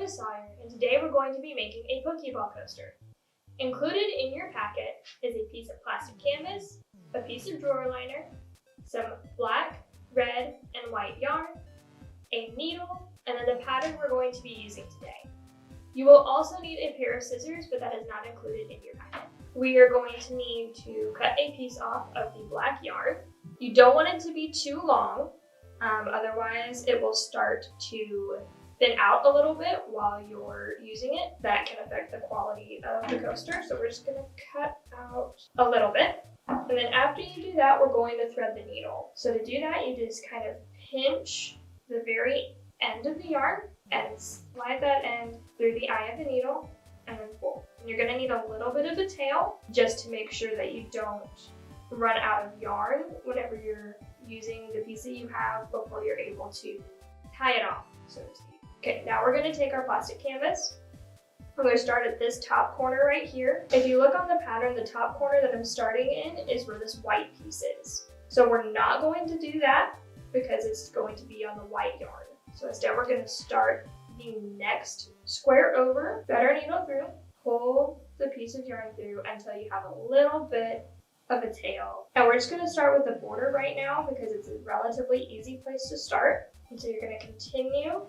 is Sawyer, and today we're going to be making a Pokeball coaster. Included in your packet is a piece of plastic canvas, a piece of drawer liner, some black, red, and white yarn, a needle, and then the pattern we're going to be using today. You will also need a pair of scissors, but that is not included in your packet. We are going to need to cut a piece off of the black yarn. You don't want it to be too long, otherwise it will start to thin out a little bit while you're using it. That can affect the quality of the coaster, so we're just going to cut out a little bit. And then after you do that, we're going to thread the needle. So to do that, you just kind of pinch the very end of the yarn and slide that end through the eye of the needle and then pull. And you're going to need a little bit of a tail just to make sure that you don't run out of yarn whenever you're using the piece that you have before you're able to tie it off, so to speak. Okay, now we're going to take our plastic canvas. I'm going to start at this top corner right here. If you look on the pattern, the top corner that I'm starting in is where this white piece is. So we're not going to do that because it's going to be on the white yarn. So instead we're going to start the next square over, thread our needle through, pull the piece of yarn through until you have a little bit of a tail. And we're just going to start with the border right now because it's a relatively easy place to start. And so you're going to continue,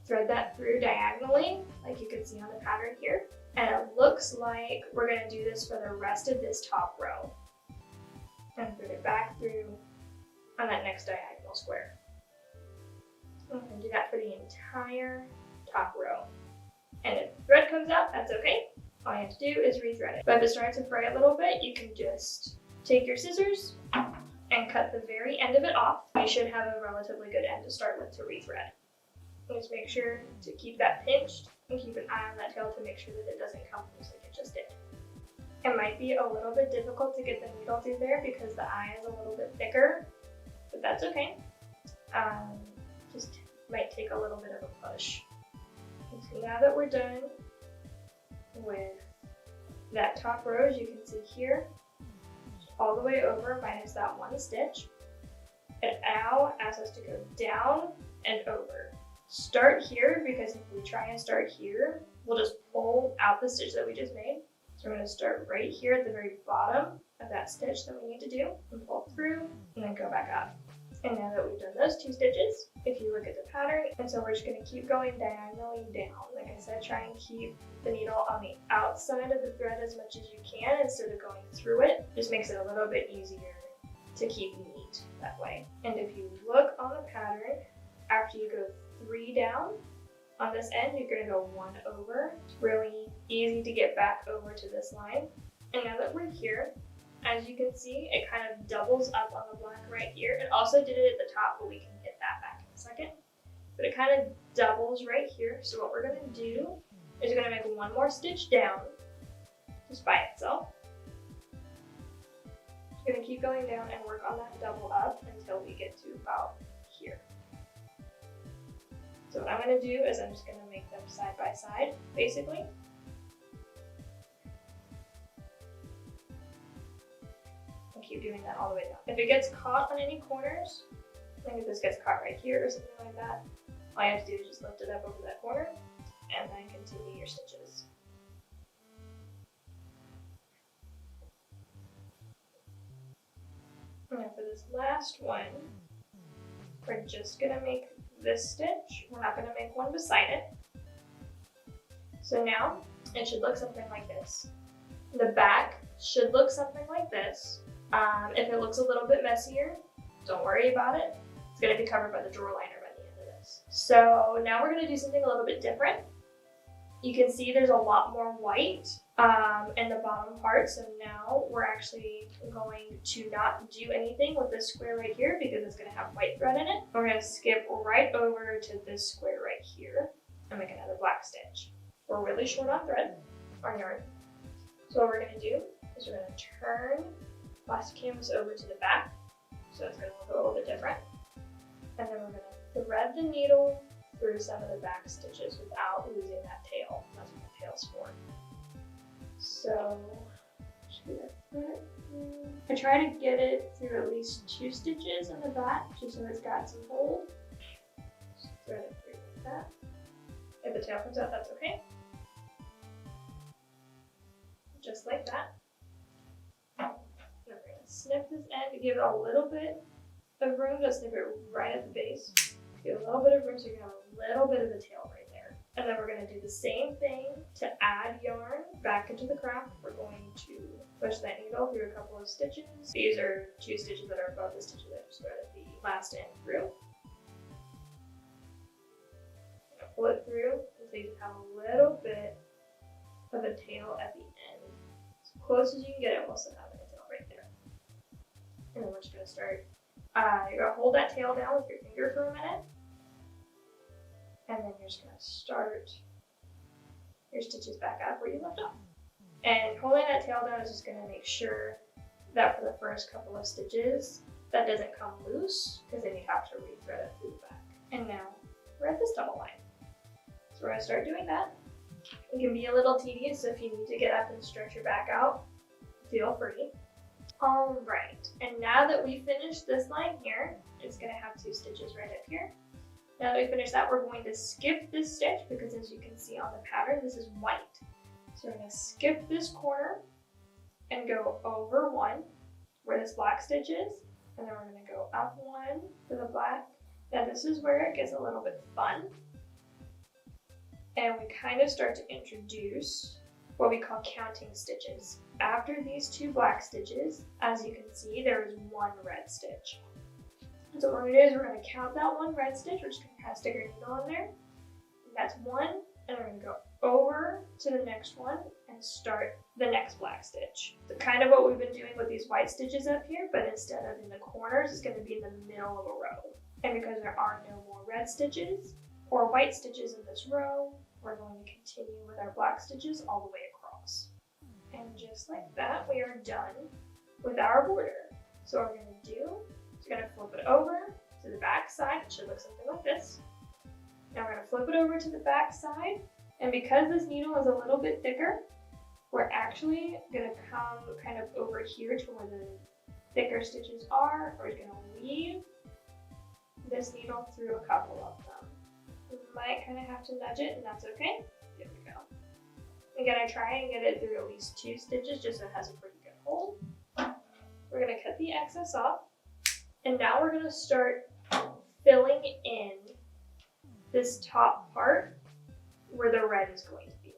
thread that through diagonally like you can see on the pattern here. And it looks like we're going to do this for the rest of this top row. And thread it back through on that next diagonal square. I'm going to do that for the entire top row. And if the thread comes out, that's okay. All you have to do is rethread it. But if it starts to fray a little bit, you can just take your scissors and cut the very end of it off. You should have a relatively good end to start with to rethread. And just make sure to keep that pinched and keep an eye on that tail to make sure that it doesn't come loose like it just did. It might be a little bit difficult to get the needle through there because the eye is a little bit thicker, but that's okay. Just might take a little bit of a push. And so now that we're done with that top row, as you can see here, all the way over minus that one stitch. It now asks us to go down and over. Start here because if we try and start here, we'll just pull out the stitch that we just made. So we're going to start right here at the very bottom of that stitch that we need to do and pull through and then go back up. And now that we've done those two stitches, if you look at the pattern, and so we're just going to keep going diagonally down. Like I said, try and keep the needle on the outside of the thread as much as you can instead of going through it. Just makes it a little bit easier to keep neat that way. And if you look on the pattern, after you go 3 down on this end, you're going to go 1 over. It's really easy to get back over to this line. And now that we're here, as you can see, it kind of doubles up on the black right here. It also did it at the top, but we can get that back in a second. But it kind of doubles right here. So what we're going to do is we're going to make one more stitch down, just by itself. We're going to keep going down and work on that double up until we get to about here. So what I'm going to do is I'm just going to make them side by side, basically. Keep doing that all the way down. If it gets caught on any corners, like if this gets caught right here or something like that, all you have to do is just lift it up over that corner and then continue your stitches. Now for this last one, we're just going to make this stitch. We're not going to make one beside it. So now it should look something like this. The back should look something like this. If it looks a little bit messier, don't worry about it. It's going to be covered by the drawer liner by the end of this. So now we're going to do something a little bit different. You can see there's a lot more white in the bottom part. So now we're actually going to not do anything with this square right here because it's going to have white thread in it. We're going to skip right over to this square right here and make another black stitch. We're really short on thread, on yarn. So what we're going to do is we're going to turn plastic canvas over to the back, so it's going to look a little bit different. And then we're going to thread the needle through some of the back stitches without losing that tail. That's what the tail's for. So, I try to get it through at least 2 stitches in the back, just so it's got some hold. Just thread it through like that. If the tail comes out, that's okay. Just like that. Now we're going to snip this end to give it a little bit of room. Just snip it right at the base. Give it a little bit of room so you're going to have a little bit of the tail right there. And then we're going to do the same thing to add yarn back into the craft. We're going to push that needle through a couple of stitches. These are 2 stitches that are above the stitches that just threaded the last end through. Pull it through until you have a little bit of a tail at the end. As close as you can get it, almost having a tail right there. And then we're just going to start. You're going to hold that tail down with your finger for a minute. And then you're just going to start your stitches back up where you left off. And holding that tail down is just going to make sure that for the first couple of stitches, that doesn't come loose, because then you have to re-thread it through the back. And now we're at this double line. So we're going to start doing that. It can be a little tedious, so if you need to get up and stretch your back out, feel free. Alright, and now that we finished this line here, it's going to have 2 stitches right up here. Now that we finish that, we're going to skip this stitch because as you can see on the pattern, this is white. So we're going to skip this corner and go over 1 where this black stitch is, and then we're going to go up 1 to the black. Now this is where it gets a little bit fun. And we kind of start to introduce what we call counting stitches. After these 2 black stitches, as you can see, there is 1 red stitch. So what we're going to do is we're going to count that 1 red stitch. We're just going to kind of stick our needle in there. And that's 1, and we're going to go over to the next one and start the next black stitch. So kind of what we've been doing with these white stitches up here, but instead of in the corners, it's going to be in the middle of a row. And because there are no more red stitches or white stitches in this row, we're going to continue with our black stitches all the way across. And just like that, we are done with our border. So what we're going to do is we're going to flip it over to the back side. It should look something like this. Now we're going to flip it over to the back side. And because this needle is a little bit thicker, we're actually going to come kind of over here to where the thicker stitches are. We're going to weave this needle through a couple of them. You might kind of have to nudge it, and that's okay. There we go. Again, I try and get it through at least 2 stitches just so it has a pretty good hold. We're going to cut the excess off. And now we're going to start filling in this top part where the red is going to be.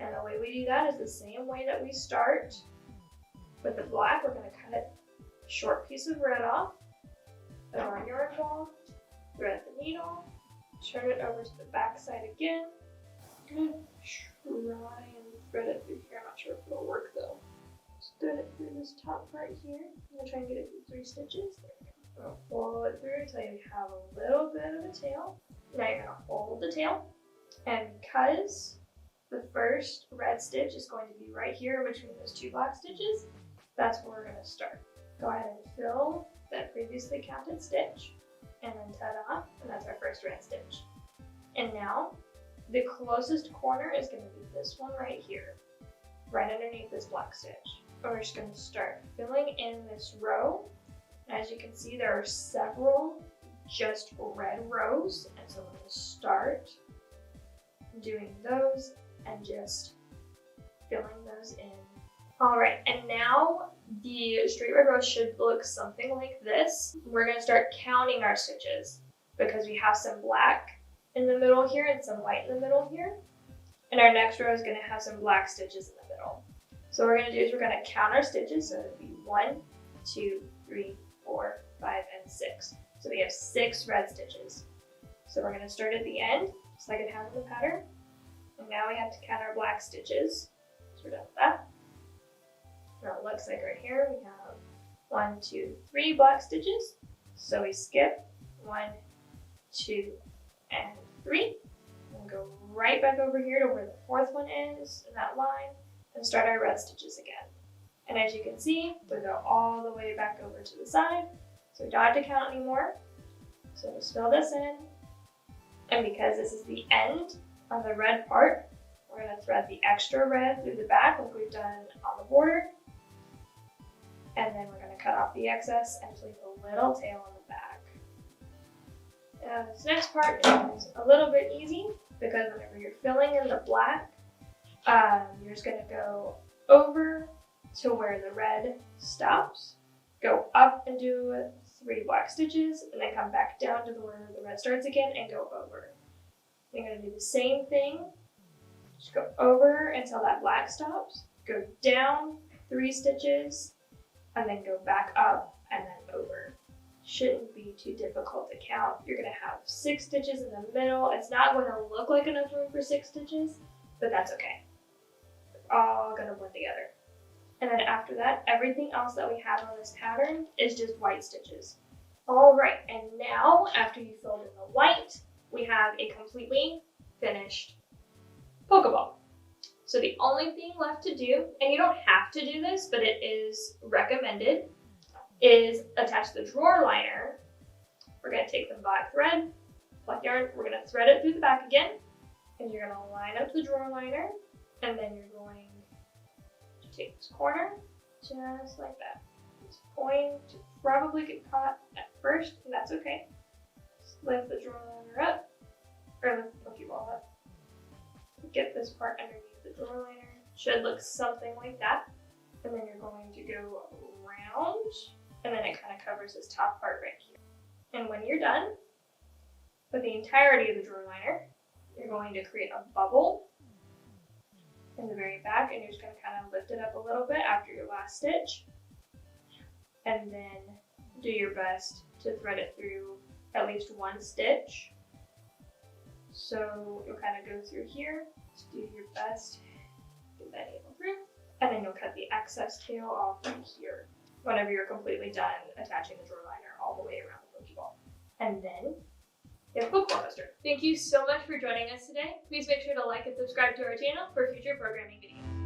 And the way we do that is the same way that we start with the black. We're going to cut a short piece of red off, put our yarn ball, thread the needle, turn it over to the back side again. I'm going to try and thread it through here. I'm not sure if it'll work though. Just thread it through this top part here. I'm going to try and get it through 3 stitches. There we go. I'm going to pull it through until you have a little bit of a tail. Now you're going to hold the tail. And because the first red stitch is going to be right here between those 2 black stitches, that's where we're going to start. Go ahead and fill that previously counted stitch, and then ta-da, and that's our first red stitch. And now, the closest corner is going to be this one right here, right underneath this black stitch. And we're just going to start filling in this row. As you can see, there are several just red rows, and so we're going to start doing those and just filling those in. All right, and now the straight red row should look something like this. We're going to start counting our stitches because we have some black in the middle here and some white in the middle here. And our next row is going to have some black stitches in the middle. So what we're going to do is we're going to count our stitches. So it'll be 1, 2, 3, 4, 5, and 6. So we have 6 red stitches. So we're going to start at the end, just like it has in the pattern. And now we have to count our black stitches. So we're done with that. Now it looks like right here we have 1, 2, 3 black stitches. So we skip 1, 2, and 3. And go right back over here to where the 4th one is in that line and start our red stitches again. And as you can see, we go all the way back over to the side. So we don't have to count anymore. So just fill this in. And because this is the end on the red part, we're going to thread the extra red through the back like we've done on the border. And then we're going to cut off the excess and leave a little tail on the back. Now this next part is a little bit easy. because whenever you're filling in the black, you're just gonna go over to where the red stops, go up and do 3 black stitches, and then come back down to where the red starts again and go over. You're gonna do the same thing, just go over until that black stops, go down 3 stitches, and then go back up and then over. Shouldn't be too difficult to count. You're gonna have 6 stitches in the middle. It's not going to look like enough room for 6 stitches, but that's okay. They're all gonna blend together. And then after that, everything else that we have on this pattern is just white stitches. All right, and now after you filled in the white, we have a completely finished Pokeball. So the only thing left to do, and you don't have to do this, but it is recommended, is attach the drawer liner. We're gonna take the black thread, black yarn, we're gonna thread it through the back again, and you're gonna line up the drawer liner, and then you're going to take this corner, just like that. It's going to probably get caught at first, and that's okay. Just lift the drawer liner up, or lift the Pokeball up. Get this part underneath the drawer liner. Should look something like that. And then you're going to go around, and then it kind of covers this top part right here. And when you're done with the entirety of the drawer liner, you're going to create a bubble in the very back, and you're just going to kind of lift it up a little bit after your last stitch. And then do your best to thread it through at least 1 stitch. So you'll kind of go through here, just do your best, get that needle through, and then you'll cut the excess tail off right here whenever you're completely done attaching the drawer liner all the way around the Pokeball. And then you have a Pokeball coaster. Thank you so much for joining us today. Please make sure to like and subscribe to our channel for future programming videos.